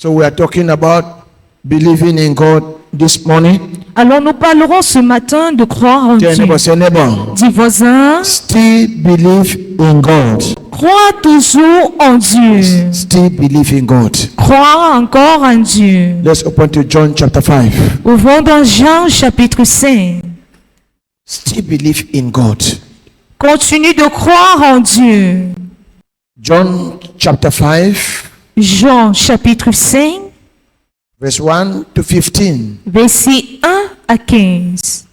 So we are talking about believing in God this morning. Alors nous parlerons ce matin de croire en Dieu. Dis voisin, still believe in God. Crois toujours en Dieu. Still believe in God. Crois encore en Dieu. Let's open to John chapter 5. Ouvrons dans Jean chapitre 5. Still believe in God. Continue de croire en Dieu. John chapter 5. Jean chapitre 5. Verse 1 to 15. Verset 1 à 15.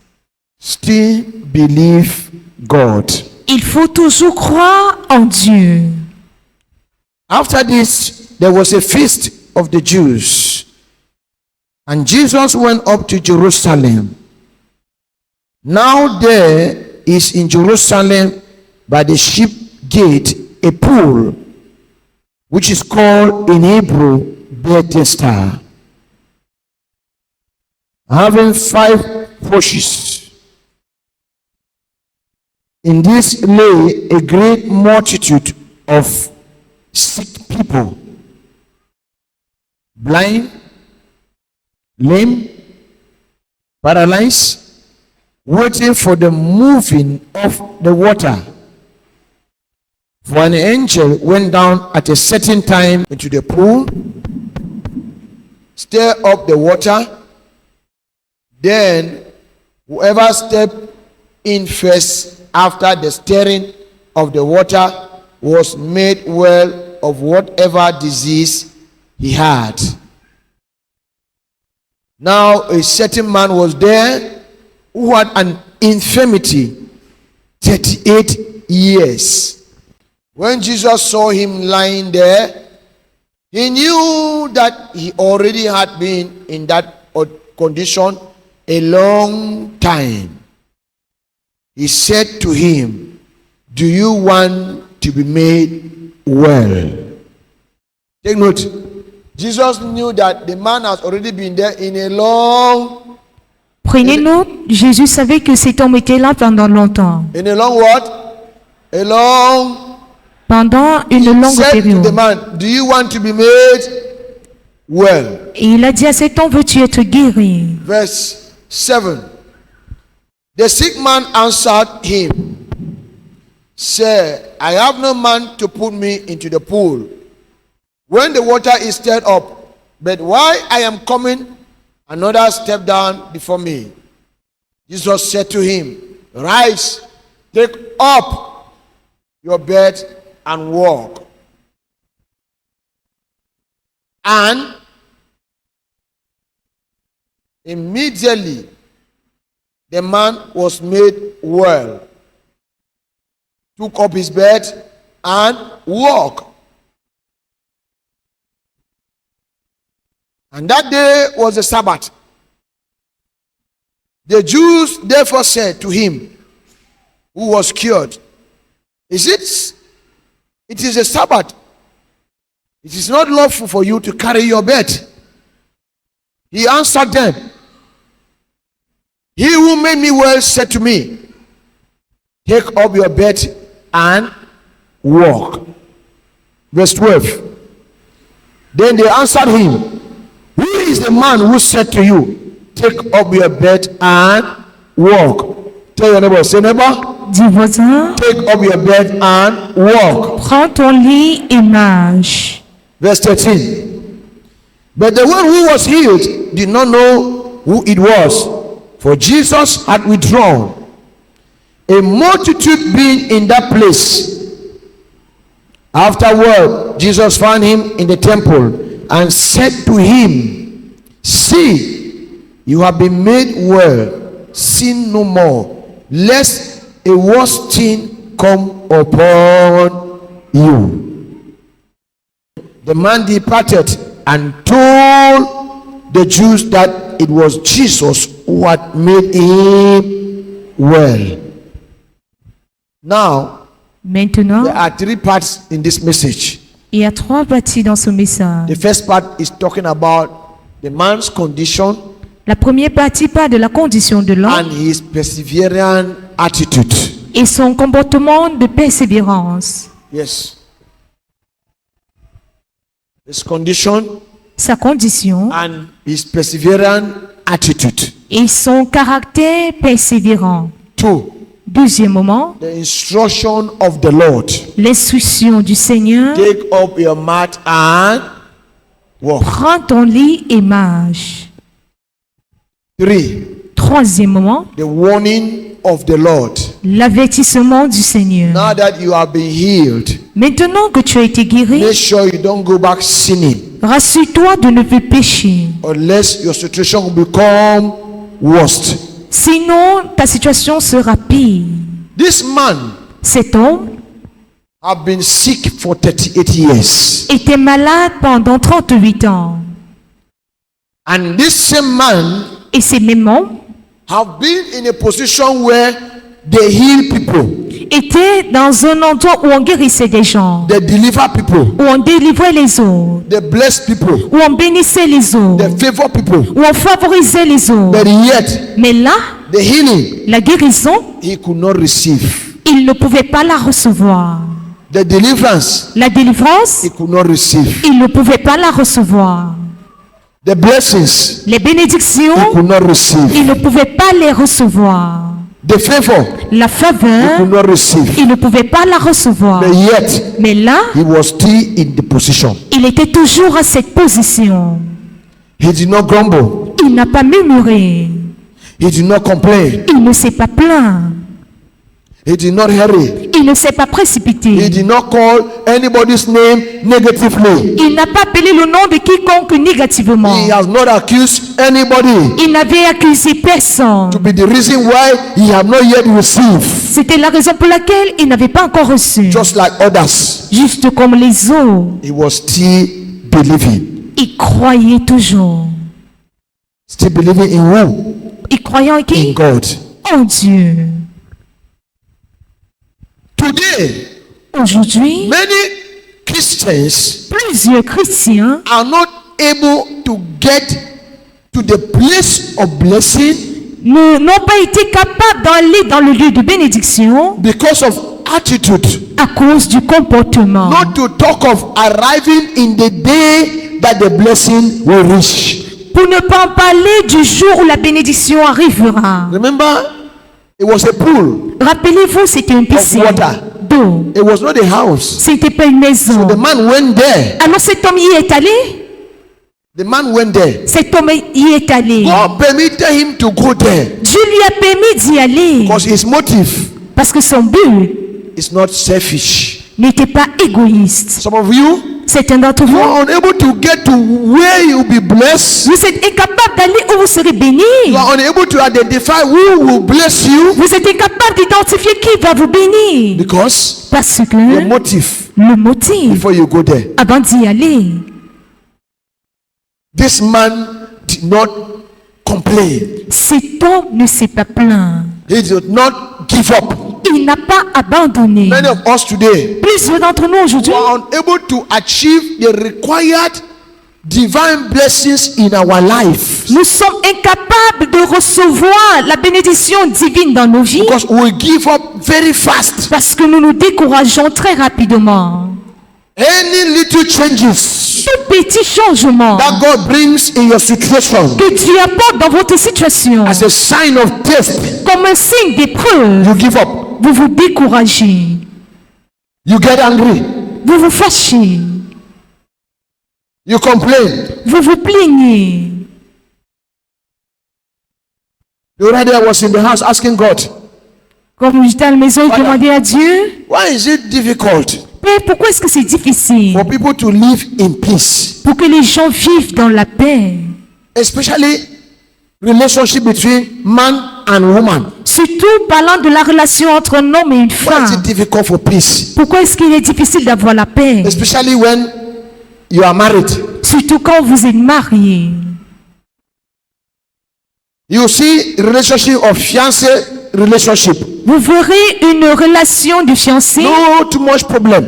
Still believe God. Il faut toujours croire en Dieu. After this, there was a feast of the Jews, and Jesus went up to Jerusalem. Now there is in Jerusalem by the sheep gate a pool, which is called in Hebrew Bethesda, having 5 porches. In this lay a great multitude of sick people, blind, lame, paralyzed, waiting for the moving of the water. For an angel went down at a certain time into the pool, stirred up the water. Then whoever stepped in first after the stirring of the water was made well of whatever disease he had. Now a certain man was there who had an infirmity 38 years. When Jesus saw him lying there, he knew that he already had been in that condition a long time. He said to him, "Do you want to be made well?" Take note. Jesus knew that the man has already been there in a long. Prenez note, Jésus savait que cet homme était là pendant longtemps. In a long what? A long. Pendant une longue said période. To the man, "Do you want to be made well?" Et il a dit à cet homme, veux-tu être guéri? Verse 7. The sick man answered him, "Sir, I have no man to put me into the pool when the water is stirred up. But while I am coming, another stepped down before me." Jesus said to him, "Rise, take up your bed and walk." And immediately the man was made well, took up his bed and walked. And that day was the Sabbath. The Jews therefore said to him who was cured, It is a Sabbath. It is not lawful for you to carry your bed." He answered them, "He who made me well said to me, take up your bed and walk." Verse 12. Then they answered him, "Who is the man who said to you, take up your bed and walk?" Tell your neighbor, say, "Neighbor, Dis voisin, take up your bed and walk." prends ton lit et marche. Verse 13. But the one who was healed did not know who it was, for Jesus had withdrawn, a multitude being in that place. Afterward, Jesus found him in the temple and said to him, "See, you have been made well. Sin no more, lest a worse thing come upon you." The man departed and told the Jews that it was Jesus who had made him well. Now, Maintenant, there are 3 parts in this message. il y a 3 parties dans ce message. The first part is talking about the man's condition La première partie parle de la condition de l'homme and his persevering attitude. et son comportement de persévérance. Yes. His condition sa condition and his perseverant attitude. et son caractère persévérant. 2. Deuxièmement, The instruction of the Lord. l'instruction du Seigneur. Take up your mat and walk. Prends ton lit et marche. 3. Troisièmement, The warning of the Lord. l'avertissement du Seigneur. Now that you have been healed, Maintenant que tu as été guéri, make sure you don't go back sinning, rassure-toi de ne plus pécher. unless your situation will become worse. Sinon, ta situation sera pire. This man Cet homme have been sick for 38 years. était malade pendant 38 ans. And this same man Et ces mêmes hommes have been in a position where they heal people, étaient dans un endroit où on guérissait des gens, they deliver people, où on délivrait les autres, they bless people, où on bénissait les autres, they favor people. où on favorisait les autres. But yet, Mais là, the healing, la guérison, he could not receive. il ne pouvait pas la recevoir. The deliverance, La délivrance, he could not receive. il ne pouvait pas la recevoir. The blessings, Les bénédictions, he could not receive. il ne pouvait pas les recevoir. The favor, La he faveur, could not receive. il ne pouvait pas la recevoir. But yet, Mais là, he was still in the position. il était toujours à cette position. He did not grumble. Il n'a pas murmuré. He did not complain. Il ne s'est pas plaint. He did not hurry. Il ne s'est pas He précipité. did not call anybody's name negatively. Il n'a pas appelé le nom de quiconque négativement. He has not accused anybody Il n'avait accusé personne. to be the reason why he have not yet received, C'était la raison pour laquelle il n'avait pas encore reçu. just like others. Juste comme les autres. He was still believing. Il croyait toujours. Still believing in who? Il croyait en In qui? God. En Dieu. Today, Aujourd'hui, many Christians plusieurs chrétiens are not able to get to the place of blessing n'ont pas été capables d'aller dans le lieu de bénédiction because of attitude. à cause du comportement. Not to talk of arriving in the day that the blessing will reach. Pour ne pas en parler du jour où la bénédiction arrivera. Remember, it was a pool Rappelez-vous, c'était une of piscine water. d'eau. It was not a house. C'était pas une maison. The man went there. Alors cet homme y est allé. The man went there. Cet homme y est allé. God permitted him to go there Dieu lui a permis d'y aller. because his motive Parce que son but is not selfish. n'était pas égoïste. Some of you, Certains d'entre you vous, are unable to get to where you'll be blessed. vous êtes incapables d'aller où vous serez bénis. You are unable to identify who will bless you Vous êtes incapable d'identifier qui va vous bénir. because Parce your que motive le motif, before you go there. avant d'y aller, This man did not complain. cet homme ne s'est pas plaint. He did not give up. Il n'a pas abandonné. Many of us today Plusieurs d'entre nous aujourd'hui, are unable to achieve the required divine blessings in our life nous sommes incapables de recevoir la bénédiction divine dans nos vies because we give up very fast. parce que nous nous décourageons très rapidement. Any little changes Tout petit changement that God brings in your situation que Dieu apporte dans votre situation as a sign of test, comme un signe d'épreuve, you give up. vous vous découragez, You get angry. vous vous fâchez, You complain. vous vous plaignez. The other day I was in the house asking God, Comme j'étais à la maison, je Voilà. demandais à Dieu, why is it difficult Père, pourquoi est-ce que c'est difficile for people to live in peace, pour que les gens vivent dans la paix, especially relationship between man and woman? surtout parlant de la relation entre un homme et une Why is it femme. difficult for peace, Pourquoi est-ce qu'il est difficile d'avoir la paix, especially when you are married? surtout quand vous êtes mariés? You see relationship of fiancé relationship. Vous verrez une relation de fiancé, No too much problem.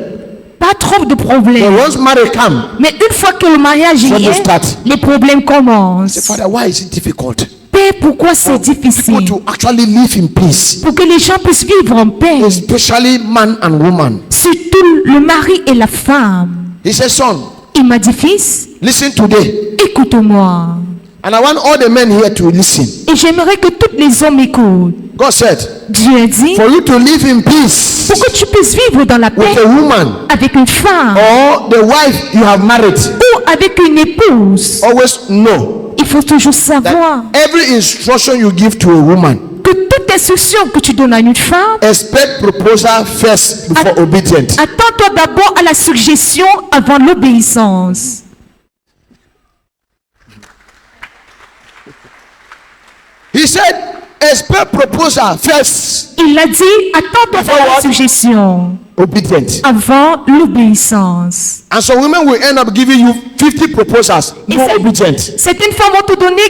pas trop de But problèmes. once marriage come, Mais une fois que le mariage y From the est, start. les problèmes say, commencent. Father, why is it difficult Père, pourquoi c'est for people difficile? to actually live in peace, Pour que les gens puissent vivre en paix, especially man and woman? surtout le mari et la femme. He said, son, Il m'a dit, fils, listen today. écoute-moi. And I want all the men here to listen. Et j'aimerais que tous les hommes écoutent. God said, Dieu a dit, for you to live in peace pour que tu puisses vivre dans la paix with a woman avec une femme or the wife you have married, ou avec une épouse, always know il faut toujours savoir that every instruction you give to a woman, que toute instruction que tu donnes à une femme, expect proposal first before obedient. attends-toi d'abord à la suggestion avant l'obéissance. He said, expect proposal first, Il a dit, attends-toi à la suggestion obedient. avant l'obéissance. And so women will end up giving you 50 proposals, no obedient. Certaines femmes vont te donner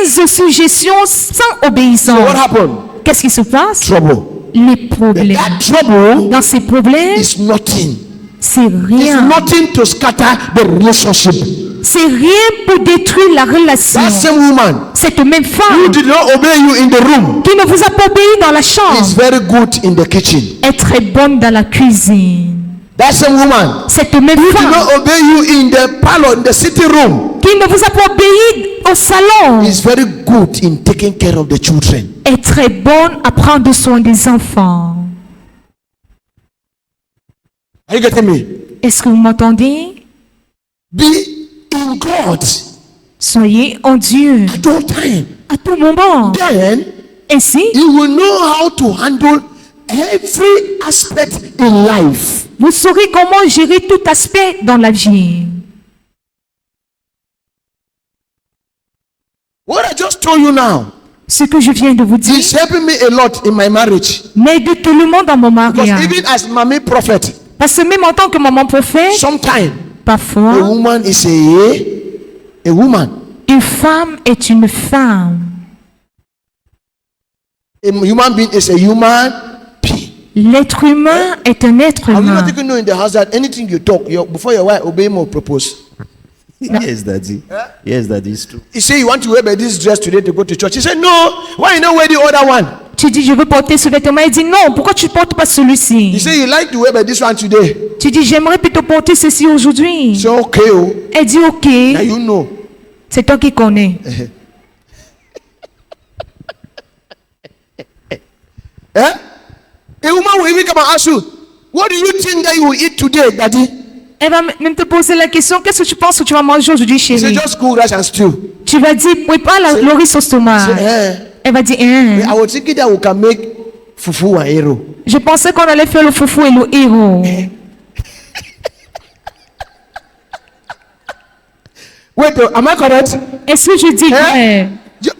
15 suggestions sans So obéissance. what happened? Qu'est-ce qui se passe? Trouble. Les problèmes. That trouble Dans ces problèmes, is nothing. c'est It's rien. nothing to scatter the relationship. C'est rien pour détruire la relation. That same woman Cette même who femme did not obey you in the room qui ne vous a pas obéi dans la chambre is very good in the kitchen. est très bonne dans la cuisine. That same woman Cette même who did femme not obey you in the parlor, in the sitting room, qui ne vous a pas obéi au salon is very good in taking care of the children. est très bonne à prendre soin des enfants. Are you getting me? Est-ce que vous m'entendez? Be in God Soyez en Dieu at all time. à tout moment. Then Ainsi, you will know how to handle every aspect in life. vous saurez comment gérer tout aspect dans la vie. What I just told you now Ce que je viens de vous dire is helping me a lot in my marriage. m'aide tellement dans mon Because mariage. even as mommy prophet, Parce que même en tant que maman prophète, sometimes a parfois, woman is a woman. une femme est une femme. A human being is a human being. L'être humain est un être Have you humain. not taken know in the house that anything you talk, before your wife obey him or propose? Yes, Daddy. Yes, Daddy, it's true. He say you want to wear this dress today to go to church. He said, no, why you not wear the other one? Tu dis, je veux porter ce vêtement. Il dit, non, pourquoi tu ne portes pas He celui-ci? say you like to wear this one today. Tu dis, j'aimerais plutôt porter ceci aujourd'hui. Say okay, oh, Elle dit, ok, now you know. c'est toi qui connais. Eh? A woman will even come and ask you, what do you think that you will eat today, daddy? Elle va même te poser la question, qu'est-ce que tu penses que tu vas manger aujourd'hui, He say chérie? just cook rice and stew. Tu vas dire, prépare le riz sauce tomate. Eh. Elle va dire, hein. I was thinking that we can make fufu and hero. Je pensais qu'on allait faire le foufou et le héros. Wait, am I correct? Est-ce que je dis vrai? You,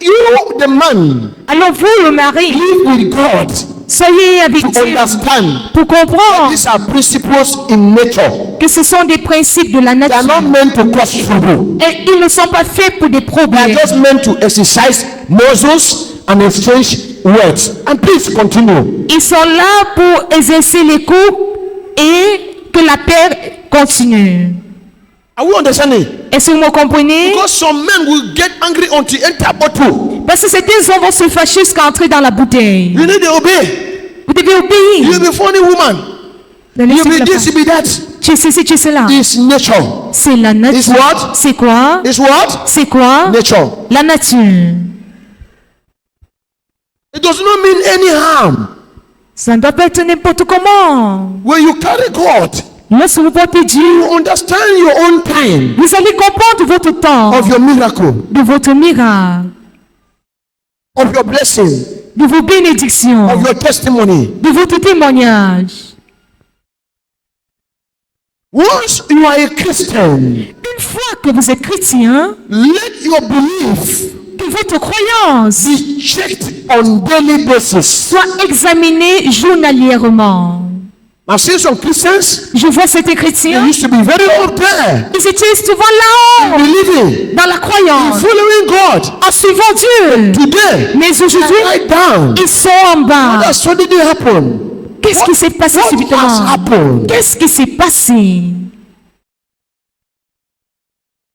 the man, Alors vous, le mari, live with God soyez avec to Dieu understand pour comprendre these are principles in nature. que ce sont des principes de la They are nature. not meant to cause trouble. Et ils ne sont pas faits pour des They are problèmes. just meant to exercise muscles and exchange words. And please continue. Ils sont là pour exercer les coups et que la paix continue. Are we understanding? Est-ce que vous me comprenez? Because some men will get angry until enter bottle. Parce que certains hommes vont se fâcher jusqu'à entrer dans la bouteille. You need to obey. Vous devez obéir. You'll be funny woman. Donnez You'll ce be que la this, femme- you'll be that. Tu es ceci, tu es cela. It's nature. C'est la It's nature. what? C'est quoi? It's what? C'est quoi? Nature. La nature. It does not mean any harm. Ça ne doit pas être n'importe comment. When you carry God, Lorsque vous portez Dieu, you understand your own time vous allez comprendre votre temps, of your miracle, de votre miracle, of your blessing, de vos bénédictions, of your testimony. de votre témoignage. Once you are a Christian, Une fois que vous êtes chrétien, let your belief que votre croyance be checked on daily basis. soit examinée journalièrement. I've seen some Christians, Je vois certains they chrétiens, used to be very up there, ils étaient souvent là-haut, believing, dans la croyance, following God. en suivant Dieu. Today, Mais they aujourd'hui, are right down. ils sont en bas. What has suddenly happened? Qu'est-ce qui s'est passé What has subitement? happened? Qu'est-ce qui s'est passé?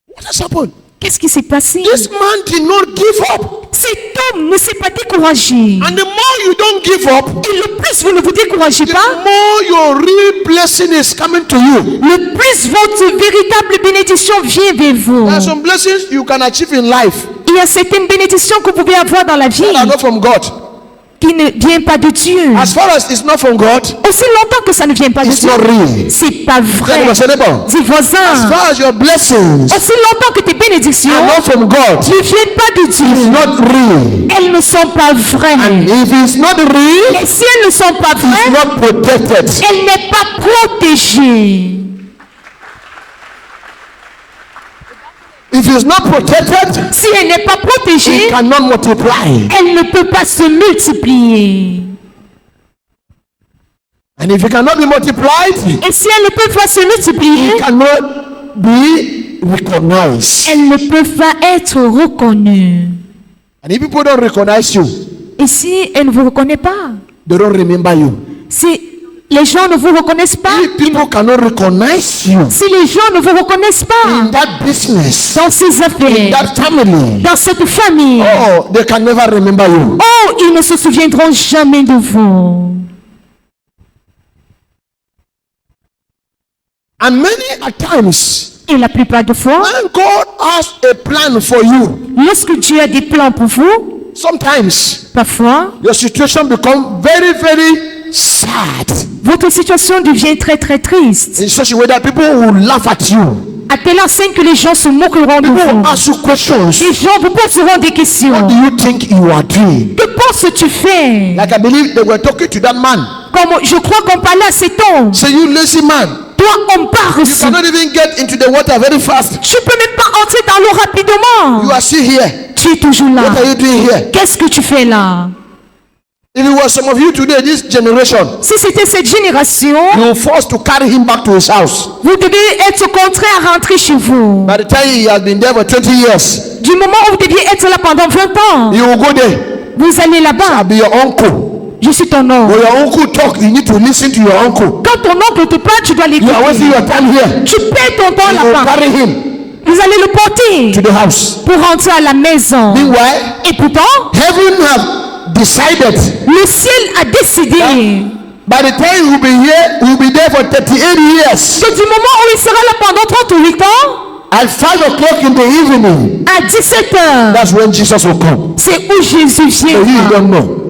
What has happened? Qu'est-ce qui s'est passé? This man did not give up. Cet homme ne s'est pas découragé. And the more you don't give up, Et le plus vous ne vous découragez the pas, more your real blessing is coming to you. le plus votre véritable bénédiction vient vers vous. There are some blessings you can achieve in life Il y a certaines bénédictions que vous pouvez avoir dans la vie that are not from God. qui ne viennent pas de Dieu. As far as it's not from God, Aussi longtemps que ça ne vient pas de it's Dieu, not real. c'est pas vrai. Tell your neighbor, Dis as voisin, far as your blessings aussi longtemps que tes bénédictions are not from God, ne viennent pas de it's Dieu, not real. elles ne sont pas vraies. And if it's not real, Et si elles ne sont pas it's vraies, not protected. elle n'est pas protégée. If it's not protected, Si elle n'est pas protégée, it cannot multiply. elle ne peut pas se multiplier. And if it cannot be multiplied, Et si elle ne peut pas se multiplier, it cannot be recognized. elle ne peut pas être reconnue. And if people don't recognize you, Et si elle ne vous reconnaît pas, they don't remember you. si les gens ne vous reconnaissent pas, If people cannot recognize you si les gens ne vous reconnaissent in pas that business, dans ces in affaires, that family, dans cette famille, oh, they can never remember you. oh, ils ne se souviendront jamais de vous. And many a times, Et la plupart des fois, when God has a plan for you, lorsque Dieu a des plans pour vous, sometimes parfois, your situation becomes very, very sad. votre situation devient très très triste. In such a way that people will laugh at you. À telle enseigne que les gens se moqueront de People vous. will ask you questions. Les gens vous poseront des What questions. do you think you are doing? Que penses-tu faire? Like I believe they were talking to that man. Comme je crois qu'on parlait à cet homme. Say, you lazy man, Toi, on part you reçu. cannot even get into the water very fast. Tu peux même pas entrer dans l'eau rapidement. You are still here. Tu es toujours là. What are you doing here? Qu'est-ce que tu fais là? If it was some of you today, this generation, Si c'était cette génération, you were forced to carry him back to his house. vous devez être contraint à rentrer chez vous. By the time he has been there for 20 years, Du moment où vous deviez être là pendant 20 ans, you will go there. vous allez I'll là-bas. be your uncle. Je suis ton oncle. When your uncle talk, you need to listen to your uncle. Quand ton oncle te parle, tu dois You are wasting l'écouter. your time here. Tu perds ton temps You will là-bas. carry him Vous allez le porter to the house. pour rentrer à la maison. Meanwhile, Et pourtant, heaven have decided le ciel a décidé by the time he will be here, he will be there for 38 years. que du moment où il sera là pendant 38 ans, At 5 o'clock in the evening, à 17 heures, that's when Jesus will come. c'est où Jésus So you viendra. don't know.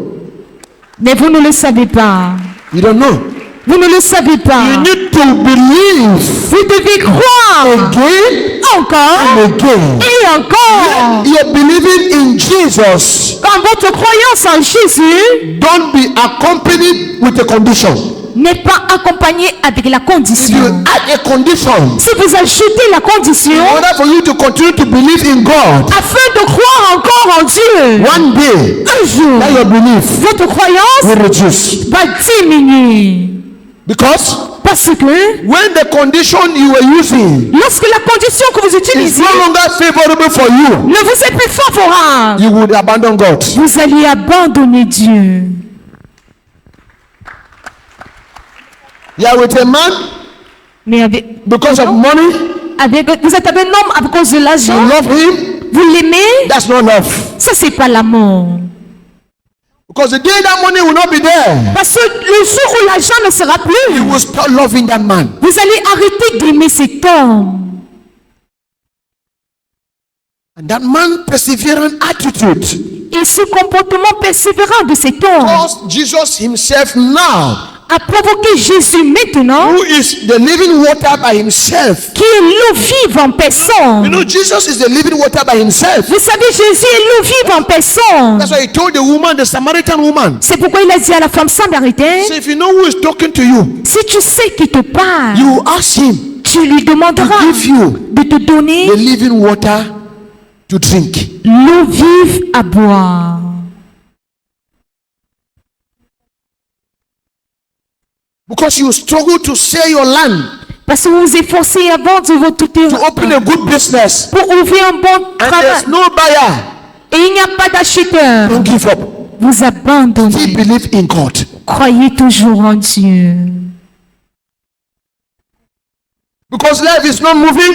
Mais vous ne le savez pas. You don't know. Vous ne le savez pas. You need to believe Vous devez croire again encore and again. et encore. You're believing in Jesus. Quand votre croyance en Jésus Don't be accompanied with a condition. n'est pas accompagnée avec la If you condition. add a condition, Si vous ajoutez la condition, in order for you to continue to believe in God, afin de croire encore en Dieu, one day, un jour, that your belief votre croyance will reduce. va diminuer. Because Parce que when the condition you were using lorsque la condition que vous is utilisez no longer favorable for you, ne vous est plus favorable, you would abandon God. vous allez abandonner Dieu. You are with a man Mais avec, because of money, vous êtes avec un homme à cause de you l'argent, love him, vous l'aimez, that's not love. ça c'est pas l'amour. Because the day that money will not be there, Parce que le jour où l'argent ne sera you plus, will stop loving that man. vous allez arrêter d'aimer cet homme. And that man perseverant attitude, Et ce comportement persévérant de cet homme because Jesus himself now, a provoqué Jésus maintenant, who is the living water by himself. qui est l'eau vive en You personne. know, Jesus is the living water by himself. Vous savez, Jésus est l'eau vive en personne. That's why he told the woman, the Samaritan woman, C'est pourquoi il a dit à la femme samaritaine, say, if you know who is talking to you, si tu sais qui te parle, you ask him tu lui to demanderas give you de te donner the living water to drink. l'eau vive à boire. Because you struggle to sell your land, Parce que vous vous efforcez à vendre votre to open terrain a good business, pour ouvrir un bon and travail. there's no buyer. Et il n'y a pas d'acheteur. Don't give up. Vous Still abandonnez. believe in God. Croyez toujours en Dieu. Because life is not moving,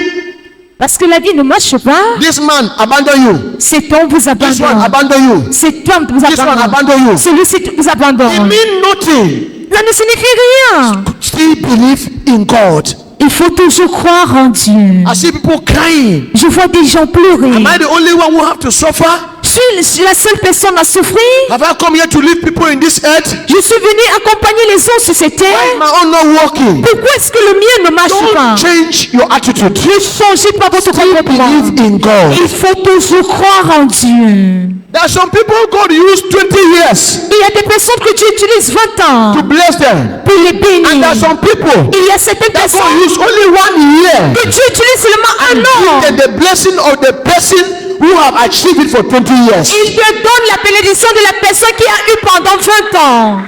Parce que la vie ne marche pas. This man abandon you. Cet homme vous This one abandonne. abandon you. Cet homme vous This one abandonne. abandon you. Celui-ci vous It abandonne. means nothing. Ça ne signifie rien. Still believe in God. Il faut toujours croire en Dieu. I see people crying. Je vois des gens pleurer. Am I the only one who have to suffer? Je suis la seule personne à souffrir. Have I come here to lead people in this earth? Je suis venu accompagner les autres sur cette Why is terre. my own not working? Pourquoi est-ce que le mien ne marche pas? Don't change your attitude. Ne changez pas votre comportement. Believe in God. Il faut toujours croire en Dieu. There are some people God used 20 years Il y a des personnes que Dieu utilise 20 ans to bless them. pour les And there bénir. are some people Il y a certaines that personnes God used only 1 year. que Dieu utilise seulement un an. And the blessing of the person who have achieved it for 20 years. Il te donne la bénédiction de la personne qui a eu pendant 20 ans.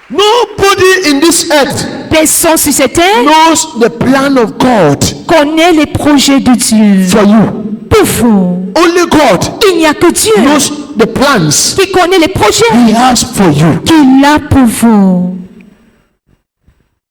Nobody in this earth Personne sur cette terre knows the plan of God connaît les projets de Dieu for you. pour vous. Only God Il n'y a que Dieu knows the plans qui connaît les projets He has for you. qu'il a pour vous.